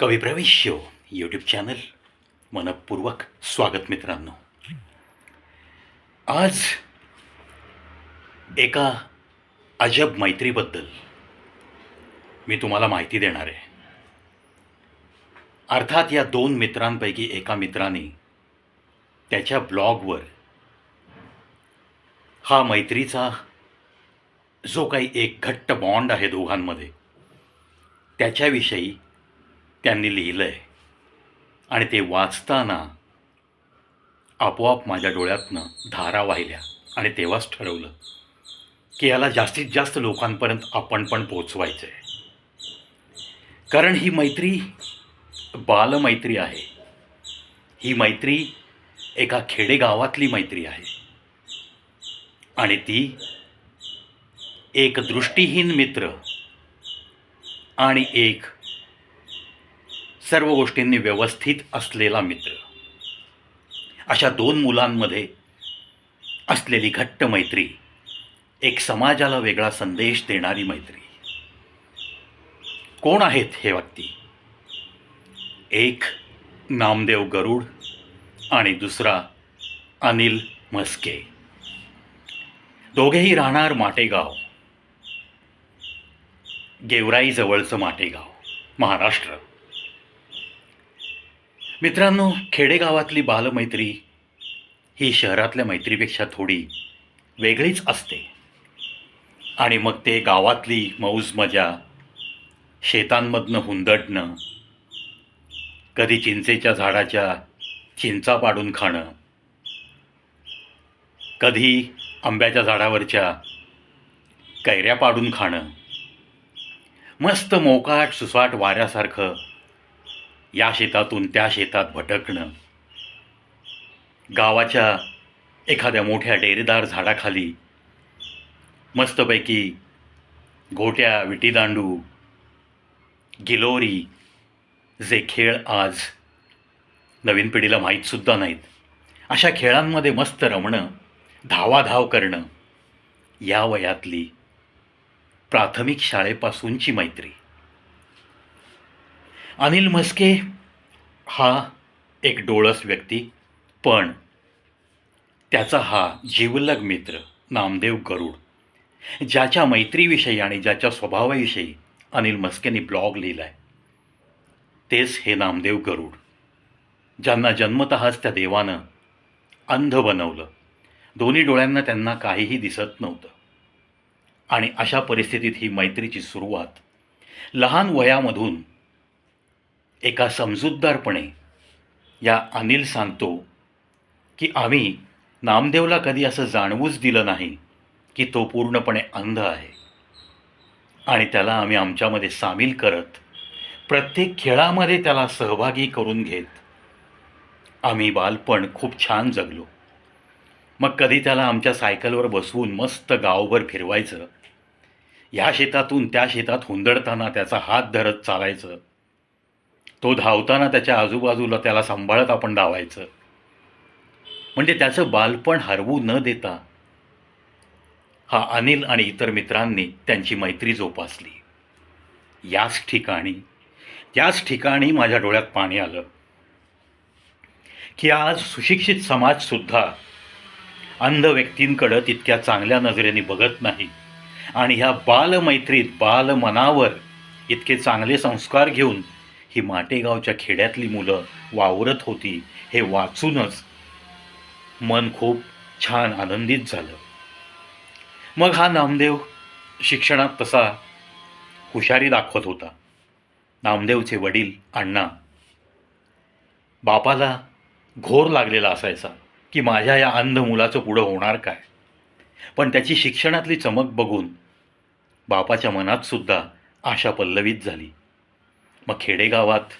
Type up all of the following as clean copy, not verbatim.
कवी प्रवेश show YouTube channel मनपूर्वक स्वागत मित्रांनो. आज एका अजब मैत्रीबद्दल मी तुम्हाला माहिती देणार आहे. अर्थात या दोन मित्रांपैकी एका मित्राने त्याच्या ब्लॉगवर हा मैत्रीचा जो काही एक घट्ट बॉन्ड आहे दोघांमध्ये त्याच्याविषयी त्यांनी लिहिलं आहे आणि ते वाचताना आपोआप माझ्या डोळ्यातनं धारा वाहिल्या आणि तेव्हाच ठरवलं की याला जास्तीत जास्त लोकांपर्यंत आपण पण पोचवायचं आहे. कारण ही मैत्री बालमैत्री आहे. ही मैत्री एका खेडेगावातली मैत्री आहे आणि ती एक दृष्टीहीन मित्र आणि एक सर्व गोष्टींनी व्यवस्थित असलेला मित्र अशा दोन मुलांमध्ये असलेली घट्ट मैत्री, एक समाजाला वेगळा संदेश देणारी मैत्री. कोण आहेत हे व्यक्ती? एक नामदेव गरुड आणि दुसरा अनिल म्हस्के. दोघेही राहणार माटेगाव, गेवराईजवळचं माटेगाव, महाराष्ट्र. मित्रांनो, खेडेगावातली बालमैत्री ही शहरातल्या मैत्रीपेक्षा थोडी वेगळीच असते. आणि मग ते गावातली मौज मजा, शेतांमधनं हुंदडणं, कधी चिंचेच्या झाडाच्या चिंचा पाडून खाणं, कधी आंब्याच्या झाडावरच्या कैऱ्या पाडून खाणं, मस्त मोकाट सुसाट वाऱ्यासारखं या शेतातून त्या शेतात भटकणं, गावाच्या एखाद्या मोठ्या डेरेदार झाडाखाली मस्तपैकी गोट्या, विटीदांडू, गिलोरी, जे खेळ आज नवीन पिढीला माहीतसुद्धा नाहीत, अशा खेळांमध्ये मस्त रमणं, धावाधाव करणं, या वयातली प्राथमिक शाळेपासूनची मैत्री. अनिल म्हस्के हा एक डोळस व्यक्ती, पण त्याचा हा जिवलग मित्र नामदेव गरुड, ज्याच्या मैत्रीविषयी आणि ज्याच्या स्वभावाविषयी अनिल म्हस्केंनी ब्लॉग लिहिला आहे, तेच हे नामदेव गरुड, ज्यांना जन्मतःच त्या देवानं अंध बनवलं. दोन्ही डोळ्यांना त्यांना काहीही दिसत नव्हतं. आणि अशा परिस्थितीत ही मैत्रीची सुरुवात लहान वयामधून एका समजूतदारपणे या अनिल सांगतो की आम्ही नामदेवला कधी असं जाणवूच दिलं नाही की तो पूर्णपणे अंध आहे, आणि त्याला आम्ही आमच्यामध्ये सामील करत प्रत्येक खेळामध्ये त्याला सहभागी करून घेत आम्ही बालपण खूप छान जगलो. मग कधी त्याला आमच्या सायकलवर बसवून मस्त गावभर फिरवायचं, ह्या शेतातून त्या शेतात हुंदडताना त्याचा हात धरत चालायचं, तो धावताना त्याच्या आजूबाजूला त्याला सांभाळत आपण धावायचं. म्हणजे त्याचं बालपण हरवू न देता हा अनिल आणि इतर मित्रांनी त्यांची मैत्री जोपासली. त्याच ठिकाणी माझ्या डोळ्यात पाणी आलं की आज सुशिक्षित समाजसुद्धा अंध व्यक्तींकडं तितक्या चांगल्या नजरेने बघत नाही, आणि ह्या बालमैत्रीत बालमनावर इतके चांगले संस्कार घेऊन ही माटेगावच्या खेड्यातली मुलं वावरत होती, हे वाचूनच मन खूप छान आनंदित झालं. मग हा नामदेव शिक्षणात तसा हुशारी दाखवत होता. नामदेवचे वडील अण्णा, बापाला घोर लागलेला असायचा की माझ्या या अंध मुलाचं पुढं होणार काय, पण त्याची शिक्षणातली चमक बघून बापाच्या मनातसुद्धा आशा पल्लवित झाली. मग खेडेगावात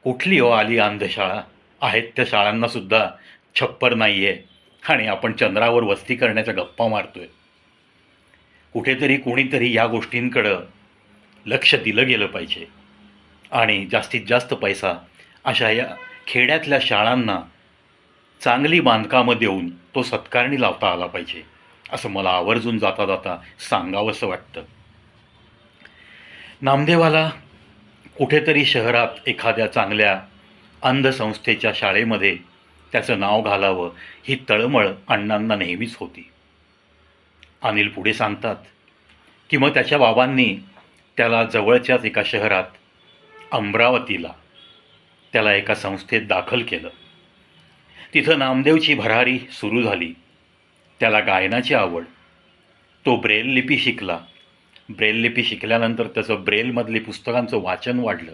कुठली आली अंधशाळा आहेत, त्या शाळांनासुद्धा छप्पर नाही आहे आणि आपण चंद्रावर वस्ती करण्याच्या गप्पा मारतोय. कुठेतरी कोणीतरी या गोष्टींकडं लक्ष दिलं गेलं पाहिजे आणि जास्तीत जास्त पैसा अशा या खेड्यातल्या शाळांना चांगली बांधकामं देऊन तो सत्कारणी लावता आला पाहिजे, असं मला आवर्जून जाता जाता सांगावंसं वाटतं. नामदेवाला कुठेतरी शहरात एखाद्या चांगल्या अंधसंस्थेच्या शाळेमध्ये त्याचं नाव घालावं ही तळमळ अण्णांना नेहमीच होती. अनिल पुढे सांगतात की मग त्याच्या बाबांनी त्याला जवळच्याच एका शहरात अमरावतीला त्याला एका संस्थेत दाखल केलं. तिथं नामदेवची भरारी सुरू झाली. त्याला गायनाची आवड. तो ब्रेल लिपी शिकला. ब्रेल लिपी शिकल्यानंतर त्याचं ब्रेलमधली पुस्तकांचं वाचन वाढलं.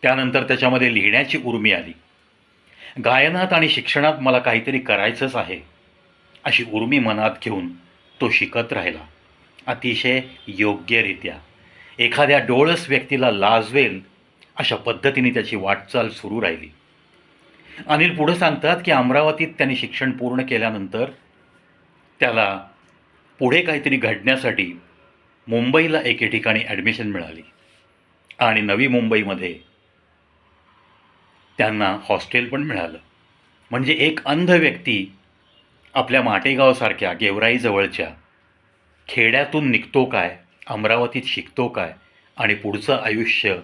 त्यानंतर त्याच्यामध्ये लिहिण्याची उर्मी आली. गायनात आणि शिक्षणात मला काहीतरी करायचंच आहे अशी उर्मी मनात घेऊन तो शिकत राहिला. अतिशय योग्यरित्या एखाद्या डोळस व्यक्तीला लाजवेल अशा पद्धतीने त्याची वाटचाल सुरू राहिली. अनिल पुढे सांगतात की अमरावतीत त्यांनी शिक्षण पूर्ण केल्यानंतर त्याला पुढे काहीतरी घडण्यासाठी मुंबईला एके ठिकाणी ॲडमिशन मिळाली आणि नवी मुंबईमध्ये त्यांना हॉस्टेल पण मिळालं. म्हणजे एक अंध व्यक्ती आपल्या माटेगावसारख्या गेवराईजवळच्या खेड्यातून निघतो काय, अमरावतीत शिकतो काय आणि पुढचं आयुष्य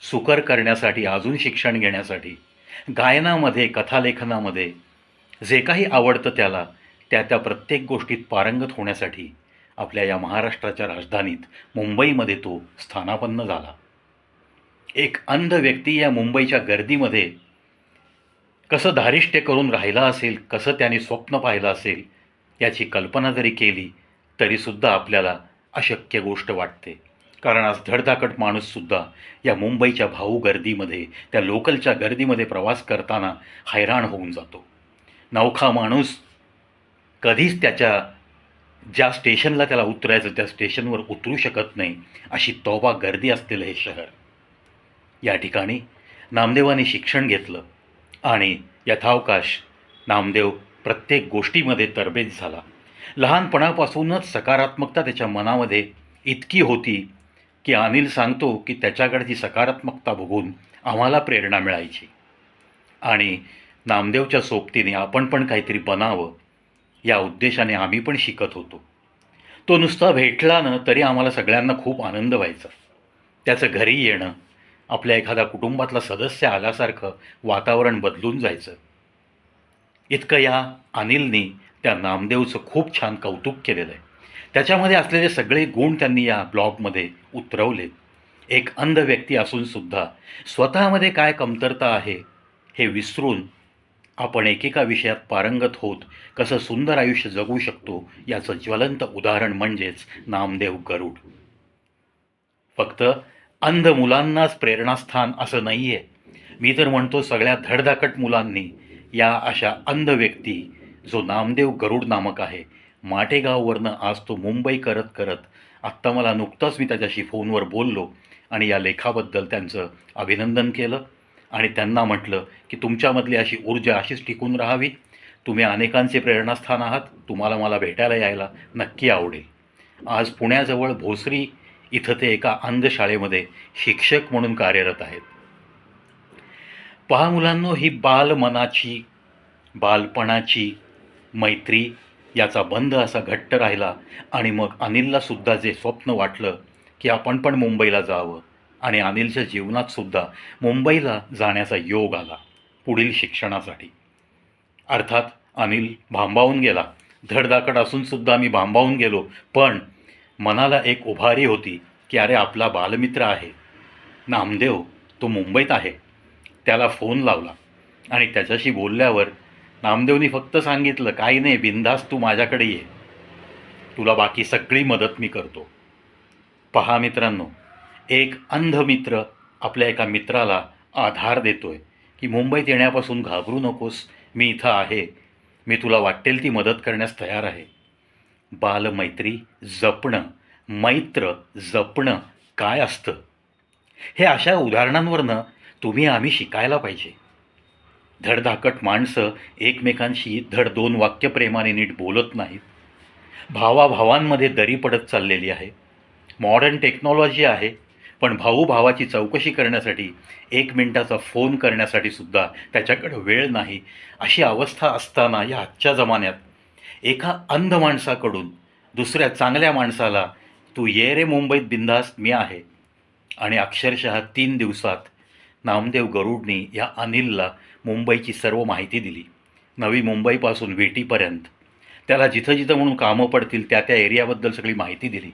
सुकर करण्यासाठी, अजून शिक्षण घेण्यासाठी, गायनामध्ये, कथालेखनामध्ये जे काही आवडतं त्याला त्या प्रत्येक गोष्टीत पारंगत होण्यासाठी आपल्या या महाराष्ट्राच्या राजधानीत मुंबईमध्ये तो स्थानापन्न झाला. एक अंध व्यक्ती या मुंबईच्या गर्दीमध्ये कसं धारिष्ट्य करून राहिला असेल, कसं त्याने स्वप्न पाहिलं असेल, याची कल्पना जरी केली तरीसुद्धा आपल्याला अशक्य गोष्ट वाटते. कारण आज धडधाकट माणूससुद्धा या मुंबईच्या भाऊ गर्दीमध्ये, त्या लोकलच्या गर्दीमध्ये प्रवास करताना हैराण होऊन जातो. नवखा माणूस कधीच त्याच्या ज्या स्टेशनला त्याला उतरायचं त्या स्टेशनवर उतरू शकत नाही, अशी तौबा गर्दी असलेलं हे शहर. या ठिकाणी नामदेवाने शिक्षण घेतलं आणि यथावकाश नामदेव प्रत्येक गोष्टीमध्ये तरबेज झाला. लहानपणापासूनच सकारात्मकता त्याच्या मनामध्ये इतकी होती की अनिल सांगतो की त्याच्याकडची सकारात्मकता बघून आम्हाला प्रेरणा मिळायची आणि नामदेवच्या सोबतीने आपण पण काहीतरी बनावं या उद्देशाने आम्ही पण शिकत होतो. तो नुसता भेटला ना तरी आम्हाला सगळ्यांना खूप आनंद व्हायचा. त्याचं घरी येणं आपल्या एखाद्या कुटुंबातला सदस्य आल्यासारखं वातावरण बदलून जायचं. इतकं या अनिलनी त्या नामदेवचं खूप छान कौतुक केलेलं आहे. त्याच्यामध्ये असलेले सगळे गुण त्यांनी या ब्लॉगमध्ये उतरवलेत. एक अंध व्यक्ती असूनसुद्धा स्वतःमध्ये काय कमतरता आहे हे विसरून आपण एकेका विषयात पारंगत होत कसं सुंदर आयुष्य जगू शकतो याचं ज्वलंत उदाहरण म्हणजेच नामदेव गरुड. फक्त अंध मुलांनाच प्रेरणास्थान असं नाही आहे. मी तर म्हणतो सगळ्या धडधाकट मुलांनी या अशा अंध व्यक्ती जो नामदेव गरुड नामक आहे, माटेगाववरनं आज तो मुंबई करत करत आत्ता मला नुकतंच मी त्याच्याशी फोनवर बोललो आणि या लेखाबद्दल त्यांचं अभिनंदन केलं आणि त्यांना म्हटलं की तुमच्यामधली अशी ऊर्जा अशीच टिकून राहावी. तुम्ही अनेकांचे प्रेरणास्थान आहात. तुम्हाला मला भेटायला यायला नक्की आवडेल. आज पुण्याजवळ भोसरी इथं ते एका अंधशाळेमध्ये शिक्षक म्हणून कार्यरत आहेत. पहा मुलांनो, ही बालमनाची, बालपणाची मैत्री याचा बंध असा घट्ट राहिला आणि मग अनिललासुद्धा जे स्वप्न वाटलं की आपण पण मुंबईला जावं आणि अनिलच्या जीवनातसुद्धा मुंबईला जाण्याचा योग आला पुढील शिक्षणासाठी. अर्थात अनिल भांबावून गेला. धडधाकट असूनसुद्धा मी भांबावून गेलो, पण मनाला एक उभारी होती की अरे आपला बालमित्र आहे नामदेव, तो मुंबईत आहे. त्याला फोन लावला आणि त्याच्याशी बोलल्यावर नामदेवनी फक्त सांगितलं, काही नाही, बिनधास्त तू माझ्याकडे ये, तुला बाकी सगळी मदत मी करतो. पहा मित्रांनो, एक अंध मित्र आपल्या एका मित्राला आधार देतोय की मुंबईत येण्यापासून घाबरू नकोस, मी इथं आहे, मी तुला वाटेल ती मदत करण्यास तयार आहे. बालमैत्री जपणं, मैत्र जपणं काय असतं हे अशा उदाहरणांवरनं तुम्ही आम्ही शिकायला पाहिजे. धडधाकट माणसं एकमेकांशी धड दोन वाक्य प्रेमाने नीट बोलत नाहीत. भावाभावांमध्ये दरी पडत चाललेली आहे. मॉडर्न टेक्नॉलॉजी आहे, पण भाऊ भावाची चौकशी करण्यासाठी 1 मिनिटाचा फोन करण्यासाठी सुद्धा त्याच्याकडे वेळ नाही. अशी अवस्था असताना या आजच्या जमान्यात एका अंध माणसाकडून दुसऱ्या चांगल्या माणसाला तू ये रे मुंबईत बिंदास, मी आहे, आणि अक्षरशः 3 दिवसात नामदेव गरुडनी या अनिलला मुंबईची सर्व माहिती दिली. नवी मुंबईपासून विटीपर्यंत त्याला जिथं जिथं म्हणून कामं पडतील त्या त्या एरियाबद्दल सगळी माहिती दिली,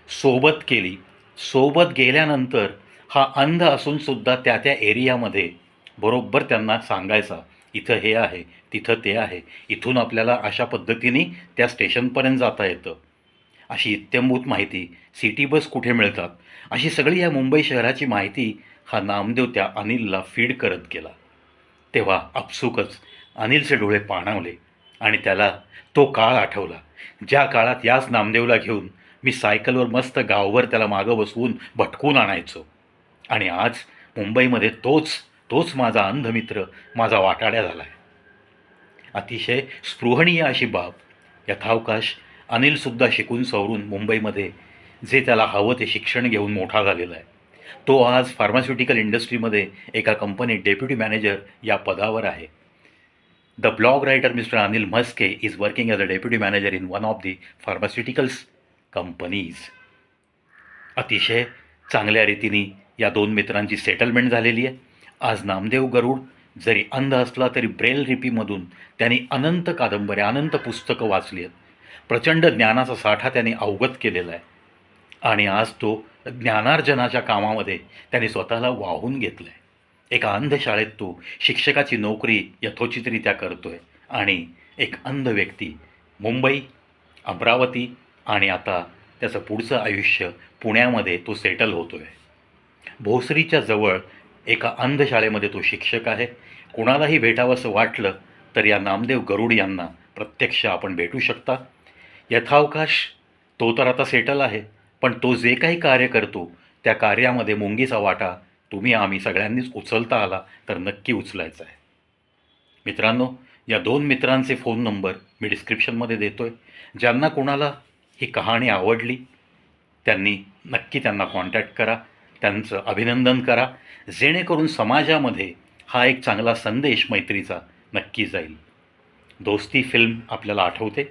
सोबत केली. सोबत गेल्यानंतर हा अंध असूनसुद्धा त्या त्या एरियामध्ये बरोबर त्यांना सांगायचा, इथं हे आहे, तिथं ते आहे, इथून आपल्याला अशा पद्धतीने त्या स्टेशनपर्यंत जाता येतं, अशी इत्थंभूत माहिती, सिटी बस कुठे मिळतात, अशी सगळी या मुंबई शहराची माहिती हा नामदेव त्या अनिलला फीड करत गेला. तेव्हा आपसुकच अनिलचे डोळे पाणावले आणि त्याला तो काळ आठवला, ज्या काळात याच नामदेवला घेऊन मी सायकलवर मस्त गावभर त्याला मागं बसवून भटकून आणायचो. आणि आज मुंबईमध्ये तोच तोच माझा अंध मित्र माझा वाटाड्या झाला आहे. अतिशय स्पृहणीय अशी बाब. यथावकाश अनिलसुद्धा शिकून सवरून मुंबईमध्ये जे त्याला हवं ते शिक्षण घेऊन मोठा झालेला आहे. तो आज फार्मास्युटिकल इंडस्ट्रीमध्ये एका कंपनीत डेप्युटी मॅनेजर या पदावर आहे. The blog writer mister Anil Mhaske is working as a deputy manager in one of the pharmaceuticals companies. अतिशय चांगल्या रीतीने या दोन मित्रांची सेटलमेंट झालेली आहे. आज नामदेव गरुड जरी अंध असला तरी ब्रेल लिपीमधून त्यांनी अनंत कादंबऱ्या, अनंत पुस्तकं वाचली आहेत. प्रचंड ज्ञानाचा साठा त्यांनी अवगत केलेला आहे आणि आज तो ज्ञानार्जनाच्या कामामध्ये त्यांनी स्वतःला वाहून घेतलं आहे. एका अंध शाळेत तो शिक्षकाची नोकरी यथोचितरित्या करतो आहे आणि एक अंध व्यक्ती मुंबई, अमरावती आणि आता त्याचं पुढचं आयुष्य पुण्यामध्ये तो सेटल होतो आहे. भोसरीच्या जवळ एका अंध शाळेमध्ये तो शिक्षक आहे. कोणालाही भेटावंसं वाटलं तर या नामदेव गरुड यांना प्रत्यक्ष आपण भेटू शकता. यथावकाश तो तर आता सेटल आहे, पण तो जे काही कार्य करतो त्या कार्यामध्ये मुंगीचा वाटा तुम्ही आम्ही सगळ्यांनीच उचलता आला तर नक्की उचलायचा आहे. मित्रांनो, या दोन मित्रांचे फोन नंबर मी डिस्क्रिप्शनमध्ये देतो आहे. ज्यांना कोणाला ही कहाणी आवडली त्यांनी नक्की त्यांना कॉन्टॅक्ट करा, त्यांचं अभिनंदन करा, जेणेकरून समाजामध्ये हा एक चांगला संदेश मैत्रीचा नक्की जाईल. दोस्ती फिल्म आपल्याला आठवते,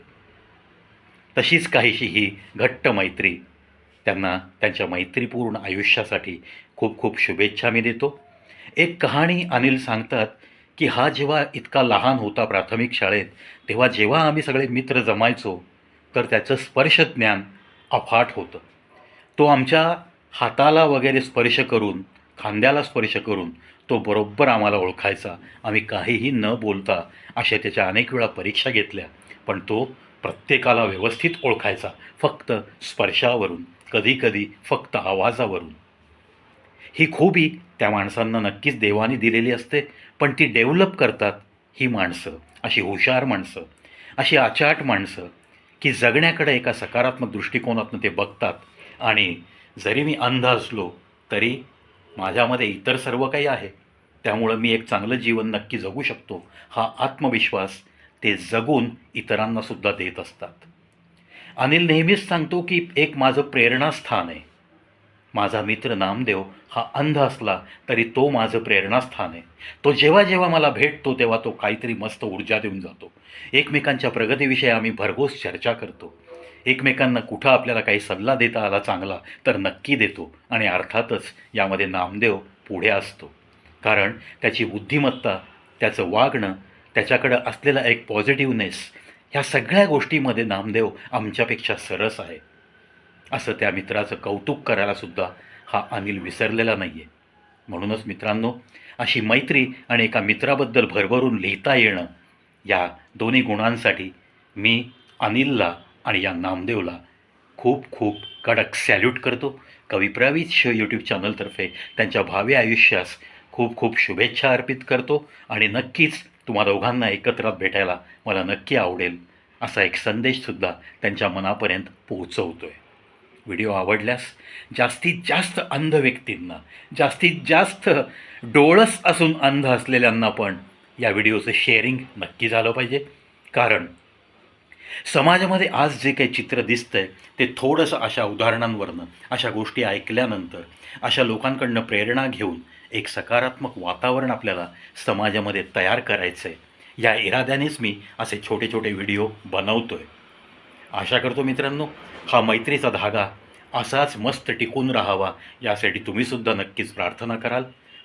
तशीच काहीशी ही घट्ट मैत्री. त्यांना त्यांच्या मैत्रीपूर्ण आयुष्यासाठी खूप खूप शुभेच्छा मी देतो. एक कहाणी अनिल सांगतात की हा जेव्हा इतका लहान होता प्राथमिक शाळेत, तेव्हा जेव्हा आम्ही सगळे मित्र जमायचो तर त्याचं स्पर्शज्ञान अफाट होतं. तो आमच्या हाताला वगैरे स्पर्श करून, खांद्याला स्पर्श करून तो बरोबर आम्हाला ओळखायचा. आम्ही काहीही न बोलता अशा त्याच्या अनेक वेळा परीक्षा घेतल्या, पण तो प्रत्येकाला व्यवस्थित ओळखायचा, फक्त स्पर्शावरून, कधीकधी फक्त आवाजावरून. ही खूबी त्या माणसांना नक्कीच देवाने दिलेली असते, पण ती डेव्हलप करतात ही माणसं, अशी हुशार माणसं, अशी अचाट माणसं की जगण्याकडे एका सकारात्मक दृष्टिकोनातून ते बघतात. आणि जरी मी अंध असलो तरी माझ्यामध्ये इतर सर्व काही आहे, त्यामुळं मी एक चांगलं जीवन नक्की जगू शकतो, हा आत्मविश्वास ते जगून इतरांनासुद्धा देत असतात. अनिल नेहमीच सांगतो की एक माझं प्रेरणास्थान आहे. माझा मित्र नामदेव हा अंध असला तरी तो माझं प्रेरणास्थान आहे. तो जेव्हा जेव्हा मला भेटतो तेव्हा तो काहीतरी मस्त ऊर्जा देऊन जातो. एकमेकांच्या प्रगतीविषयी आम्ही भरघोस चर्चा करतो. एकमेकांना कुठं आपल्याला काही सल्ला देता आला चांगला तर नक्की देतो. आणि अर्थातच यामध्ये नामदेव पुढे असतो, कारण त्याची बुद्धिमत्ता, त्याचं वागणं, त्याच्याकडं असलेला एक पॉझिटिव्हनेस, ह्या सगळ्या गोष्टीमध्ये नामदेव आमच्यापेक्षा सरस आहे. असं त्या मित्राचं कौतुक करायलासुद्धा हा अनिल विसरलेला नाही आहे. म्हणूनच मित्रांनो, अशी मैत्री आणि एका मित्राबद्दल भरभरून लिहिता येणं, या दोन्ही गुणांसाठी मी अनिलला आणि या नामदेवला खूप खूप कडक सॅल्यूट करतो. कविप्रवीत शो यूट्यूब चॅनलतर्फे त्यांच्या भावी आयुष्यास खूप खूप शुभेच्छा अर्पित करतो. आणि नक्कीच तुम्हा दोघांना एकत्रात भेटायला मला नक्की आवडेल, असा एक संदेशसुद्धा त्यांच्या मनापर्यंत पोहोचवतो आहे. व्हिडिओ आवडल्यास जास्तीत जास्त अंध व्यक्तींना, जास्तीत जास्त डोळस असून अंध असलेल्यांना पण या व्हिडिओचं शेअरिंग नक्की झालं पाहिजे. कारण समाजामध्ये आज जे काही चित्र दिसतंय ते थोडंसं अशा उदाहरणांवरनं, अशा गोष्टी ऐकल्यानंतर, अशा लोकांकडनं प्रेरणा घेऊन एक सकारात्मक वातावरण आपल्याला समाजामध्ये तयार करायचं आहे. या इराद्यानेच मी असे छोटे छोटे व्हिडिओ बनवतो आहे. आशा करतो मित्रांनो, हा मैत्रीचा धागा असाच मस्त टिकून राहावा यासाठी तुम्हीसुद्धा नक्कीच प्रार्थना कराल.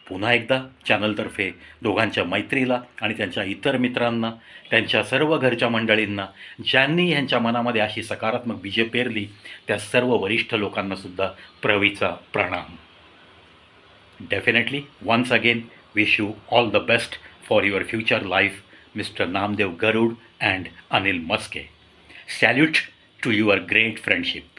पुन्हा एकदा चॅनलतर्फे दोघांच्या मैत्रीला आणि त्यांच्या इतर मित्रांना, त्यांच्या सर्व घरच्या मंडळींना, ज्यांनी ह्यांच्या मनामध्ये अशी सकारात्मक बीजे पेरली, त्या सर्व वरिष्ठ लोकांनासुद्धा प्रवीचा प्रणाम. Definitely once again wish you all the best for your future life, mister Namdev Garud and Anil Maske. Salute to your great friendship.